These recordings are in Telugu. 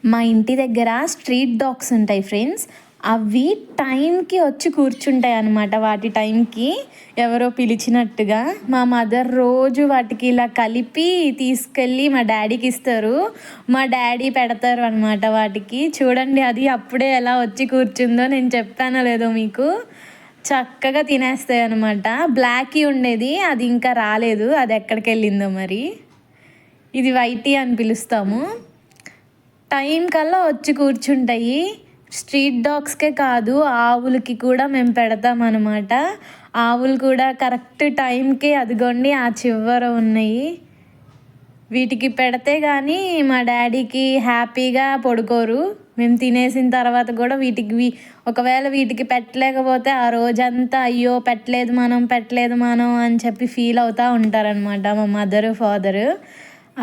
మా ఇంటి దగ్గర స్ట్రీట్ డాగ్స్ ఉంటాయి ఫ్రెండ్స్. అవి టైంకి వచ్చి కూర్చుంటాయి అన్నమాట. వాటి టైంకి ఎవరో పిలిచినట్టుగా మా మదర్ రోజు వాటికి ఇలా కలిపి తీసుకెళ్ళి మా డాడీకి ఇస్తారు. మా డాడీ పెడతారు అనమాట వాటికి. చూడండి అది అప్పుడే ఎలా వచ్చి కూర్చుందో, నేను చెప్పానో లేదో మీకు. చక్కగా తినేస్తాయి అనమాట. బ్లాకీ ఉండేది, అది ఇంకా రాలేదు, అది ఎక్కడికి వెళ్ళిందో మరి. ఇది వైటీ అని పిలుస్తాము. టైం కల్లా వచ్చి కూర్చుంటాయి. స్ట్రీట్ డాగ్స్కే కాదు, ఆవులకి కూడా మేము పెడతామన్నమాట. ఆవులు కూడా కరెక్ట్ టైంకి అదిగోండి ఆ చివర ఉన్నాయి. వీటికి పెడితే కానీ మా డాడీకి హ్యాపీగా పడుకోరు. మేము తినేసిన తర్వాత కూడా ఒకవేళ వీటికి పెట్టలేకపోతే ఆ రోజంతా అయ్యో పెట్టలేదు మనం అని చెప్పి ఫీల్ అవుతూ ఉంటారనమాట మా మదరు ఫాదరు.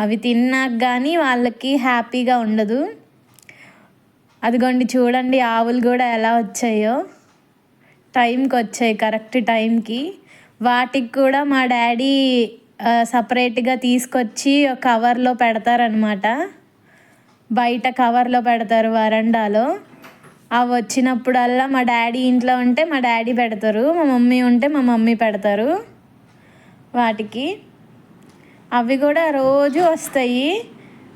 అవి తిన్నాక కానీ వాళ్ళకి హ్యాపీగా ఉండదు. అదిగోండి చూడండి ఆవులు కూడా ఎలా వచ్చాయో, టైంకి వచ్చాయి కరెక్ట్ టైంకి. వాటికి కూడా మా డాడీ సపరేట్గా తీసుకొచ్చి కవర్లో పెడతారనమాట. బయట కవర్లో పెడతారు వరండాలో. అవి వచ్చినప్పుడల్లా మా డాడీ ఇంట్లో ఉంటే మా డాడీ పెడతారు, మా మమ్మీ ఉంటే మా మమ్మీ పెడతారు వాటికి. అవి కూడా రోజు వస్తాయి.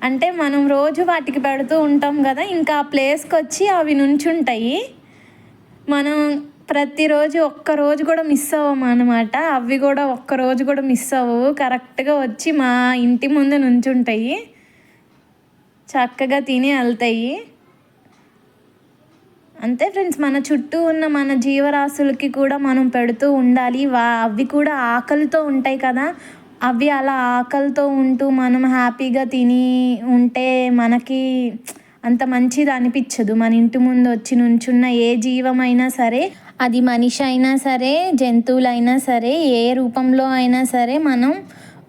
అంటే మనం రోజు వాటికి పెడుతూ ఉంటాం కదా, ఇంకా ఆ ప్లేస్కి వచ్చి అవి నుంచుంటాయి. మనం ప్రతిరోజు ఒక్కరోజు కూడా మిస్ అవ్వము అనమాట. అవి కూడా ఒక్కరోజు కూడా మిస్ అవ్వవు, కరెక్ట్గా వచ్చి మా ఇంటి ముందు నుంచుంటాయి. చక్కగా తిని వెళ్తాయి. అంతే ఫ్రెండ్స్, మన చుట్టూ ఉన్న మన జీవరాశులకి కూడా మనం పెడుతూ ఉండాలి. అవి కూడా ఆకలితో ఉంటాయి కదా, అవి అలా ఆకలితో ఉంటూ మనం హ్యాపీగా తిని ఉంటే మనకి అంత మంచిది అనిపించదు. మన ఇంటి ముందు వచ్చి నుంచున్న ఏ జీవమైనా సరే, అది మనిషి అయినా సరే, జంతువులైనా సరే, ఏ రూపంలో అయినా సరే మనం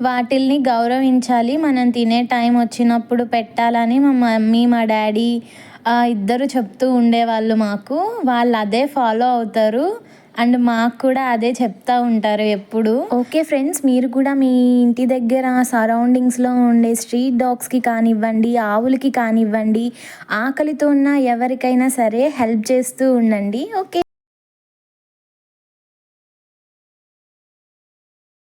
వాటిల్ని గౌరవించాలి. మనం తినే టైం వచ్చినప్పుడు పెట్టాలని మా మమ్మీ మా డాడీ ఇద్దరు చెప్తూ ఉండేవాళ్ళు మాకు. వాళ్ళు అదే ఫాలో అవుతారు అండ్ మాకు కూడా అదే చెప్తూ ఉంటారు ఎప్పుడు. ఓకే ఫ్రెండ్స్, మీరు కూడా మీ ఇంటి దగ్గర సరౌండింగ్స్లో ఉండే స్ట్రీట్ డాగ్స్కి కానివ్వండి, ఆవులకి కానివ్వండి, ఆకలితో ఉన్న ఎవరికైనా సరే హెల్ప్ చేస్తూ ఉండండి. ఓకే.